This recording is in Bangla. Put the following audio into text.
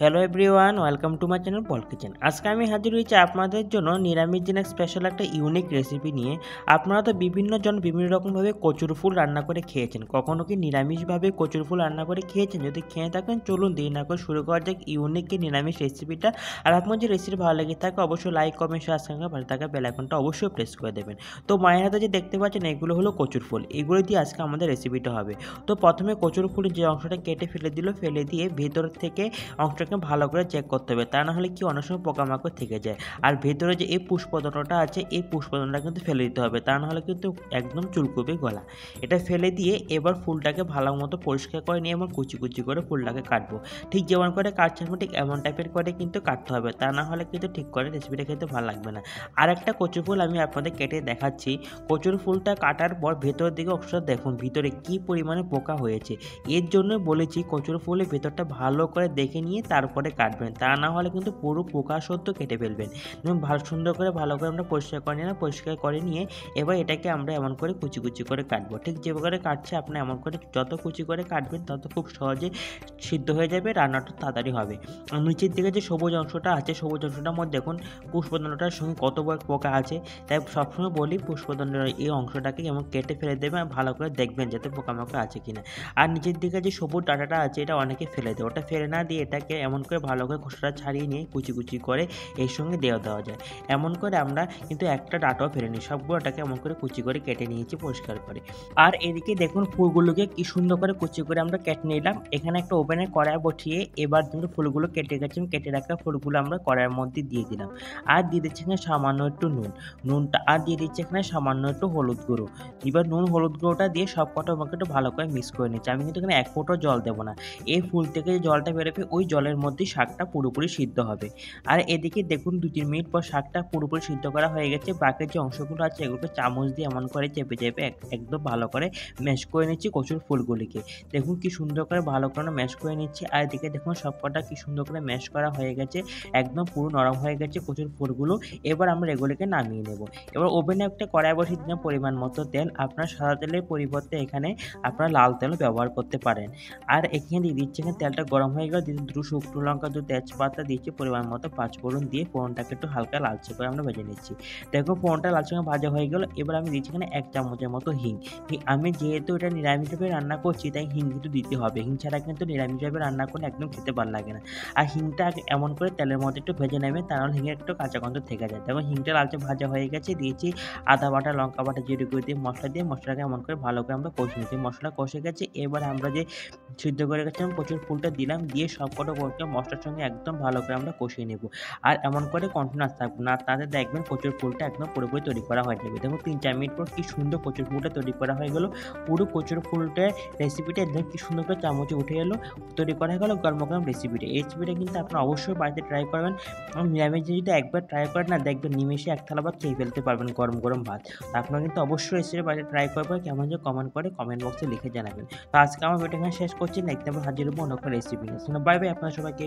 Hello everyone, welcome to my channel Paul kitchen. আজকে আমি হাজির হয়েছি আপনাদের জন্য নিরামিষ দিনের স্পেশাল একটা ইউনিক রেসিপি নিয়ে। আপনারা তো বিভিন্ন জন বিভিন্ন রকমভাবে কচুর ফুল রান্না করে খেয়েছেন। কখনো কি নিরামিষভাবে কচুর ফুল রান্না করে খেয়েছেন? যদি খেয়ে থাকেন চলুন দেরি না করে শুরু করা যাক ইউনিক এই নিরামিষ রেসিপিটা। আর আপনার যে রেসিপি ভালো লেগে থাকে অবশ্যই লাইক, কমেন্ট, শেয়ার, সঙ্গে ভালো থাকা বেল আইকনটা অবশ্যই প্রেস করে দেবেন। তো মায়ের হাতে যে দেখতে পাচ্ছেন এগুলো হলো কচুর ফুল, এগুলো দিয়ে আজকে আমাদের রেসিপিটা হবে। তো প্রথমে কচুর ফুলের যে অংশটা কেটে ফেলে দিয়ে ভেতর থেকে অংশটাকে ভালো করে চেক করতে হবে, তা না হলে কি অনেক সময় পোকামাকড় থেকে যায়। আর ভেতরে যে এই পুষ্পতন্ত্রটা আছে এই পুষ্পতন্ত্রটা কিন্তু ফেলে দিতে হবে, তা না হলে কিন্তু একদম চুলকুবে গলা। এটা ফেলে দিয়ে এবার ফুলটাকে ভালো মতো পরিষ্কার করে নিয়ে এবং কুচি কুচি করে ফুলটাকে কাটবো। ঠিক যেমন করে কাটছে ঠিক এমন টাইপের করে কিন্তু কাটতে হবে, তা না হলে কিন্তু ঠিক করে রেসিপিটা খেতে ভালো লাগবে না। আর একটা কচু ফুল আমি আপনাদের কেটে দেখাচ্ছি। কচুর ফুলটা কাটার পর ভেতরের দিকে অংশটা দেখুন ভিতরে কি পরিমাণে পোকা হয়েছে। এর জন্য বলেছি কচুর ফুলের ভেতরটা ভালো করে দেখে নিয়ে তারপরে কাটবেন, তা না হলে কিন্তু পুরো পোকা সদ্য কেটে ফেলবেন। এবং সুন্দর করে ভালো করে আমরা পরিষ্কার করে নিলাম, পরিষ্কার করে নিয়ে এবার এটাকে আমরা এমন করে কুচি কুচি করে কাটবো। ঠিক যেভাবে কাটছে আপনি এমন করে যত কুচি করে কাটবেন তত খুব সহজে সিদ্ধ হয়ে যাবে, রান্নাটা তাড়াতাড়ি হবে। নিচের দিকে যে সবুজ অংশটা আছে সবুজ অংশটার মধ্যে দেখুন পুষ্পদণ্ডটার সঙ্গে কত বড় পোকা আছে। তাই সবসময় বলি পুষ্পদণ্ডের এই অংশটাকে এমন কেটে ফেলে দেবেন, ভালো করে দেখবেন যাতে পোকামাকড় আছে কিনা। আর নিচের দিকে যে সবুজ ডাঁটাটা আছে এটা অনেকে ফেলে দেয়, ওটা ফেলে না দিয়ে এটাকে এমন করে ভালো করে খোসাটা ছাড়িয়ে নিয়ে কুচি কুচি করে এর সঙ্গে দেওয়া যায়। এমন করে আমরা কিন্তু একটা ডাঁটাও ফেলে নিই, সবগুলোটাকে এমন করে কুচি করে কেটে নিয়েছি পরিষ্কার করে। আর এদিকে দেখুন ফুলগুলোকে কি সুন্দর করে কুচি করে আমরা কেটে নিলাম। এখানে একটা ওভেনে কড়াই বসিয়ে এবার কিন্তু ফুলগুলো কেটে রাখা ফুলগুলো আমরা কড়াইয়ের মধ্যে দিয়ে দিলাম। আর দিয়ে দিচ্ছি এখানে সামান্য একটু নুনটা, আর দিয়ে দিচ্ছি এখানে সামান্য একটু হলুদ গুঁড়ো। এবার নুন হলুদ গুঁড়োটা দিয়ে সব কটা আমাকে একটু ভালো করে মিক্স করে নিচ্ছি। আমি কিন্তু এখানে এক ফোঁটাও জল দেবো না, এই ফুল থেকে যে জলটা বেরোবে ওই জলের মধ্যেই শাকটা পুরোপুরি সিদ্ধ হবে। আর এদিকে দেখুন 2-3 মিনিট পর শাকটা পুরোপুরি সিদ্ধ করা হয়ে গেছে। বাকি যে অংশগুলো আছে এগুলোকে চামচ দিয়ে এমন করে চেপে চেপে একদম ভালো করে ম্যাশ করে নিচ্ছি কচুর ফুলগুলিকে। দেখুন কি সুন্দর করে ভালো করে ম্যাশ করে নিচ্ছি। আর এদিকে দেখুন সবকটা কি সুন্দর করে ম্যাশ করা হয়ে গেছে, একদম পুরো নরম হয়ে গেছে কচুর ফুলগুলো। এবার আমরা এগুলিকে নামিয়ে নেব। এবার ওভেনে একটা কড়াই বসিয়ে দিলাম পরিমাণ মতো তেল। আপনার সাদা তেলের পরিবর্তে এখানে আপনারা লাল তেলও ব্যবহার করতে পারেন। আর এখানে দিয়ে দিচ্ছি, এখানে তেলটা গরম হয়ে গেলে দিয়ে দুটো শুকনো লঙ্কা, 2 তেজপাতা দিচ্ছি, পরিমাণ মতো 5 ফোড়ন দিয়ে ফোড়নটাকে একটু হালকা লালচে করে আমরা ভেজে নিচ্ছি। দেখো ফোড়নটা লালচে করে ভাজা হয়ে গেল। এবার আমি দিচ্ছি এখানে 1 চামচের মতো হিং। আমি যেহেতু এটা নিরামিষভাবে রান্না করছি তাই হিং কিন্তু দিতে হবে। হিং ছাড়া কিন্তু নিরামিষভাবে রান্না করলে একদম খেতে ভালো লাগে না। আর হিংটা এমন করে তেলের মধ্যে একটু ভেজে নেবেন, তা নাহলে হিংয়ের একটু কাঁচা গন্ধ থেকে যায়। দেখো হিংটা লালচে ভাজা হয়ে গেছে, দিয়েছি আদা বাটা, লঙ্কা বাটা, জিরে গুঁড়ো দিয়ে মশলাটাকে এমন করে ভালো করে আমরা কষে নিচ্ছি। মশলা কষে গেছে, এবার আমরা যে সিদ্ধ করে রেখেছিলাম কচুর ফুলটা দিলাম, দিয়ে সবকটা উপকরণকে মশলার সঙ্গে একদম ভালো করে আমরা কষিয়ে নেব। আর এমন করে কন্টিনিউয়াস থাকবো না, তাতে দেখবেন কচুর ফুলটা একদম পুরোপুরি তৈরি করা হয়ে যাবে। দেখুন 3-4 মিনিট পর কি সুন্দর কচুর ফুলটা তৈরি করা হয়ে গেল। পুরো কচুর ফুলটার রেসিপিটা একদম কি সুন্দর করে চামচে উঠে এলো, তৈরি করা হয়ে গেল গরম গরম রেসিপিটা। এই রেসিপিটা কিন্তু আপনারা অবশ্যই বাড়িতে ট্রাই করবেন। নিরামিষ যদি একবার ট্রাই করেন না দেখবেন নিমেষে এক থালা ভাত খেয়ে ফেলতে পারবেন, গরম গরম ভাত। আপনারা কিন্তু অবশ্যই রেসিপি বাড়িতে ট্রাই করবেন, কেমন যে কমেন্ট বক্সে লিখে জানাবেন। তো আজকে আমার ভিডিও এখানে শেষ করছি, নেক্সট টাইম হাজির হবো অন্য একটা রেসিপি নিয়ে। বাই বাই আপনারা সবাইকে।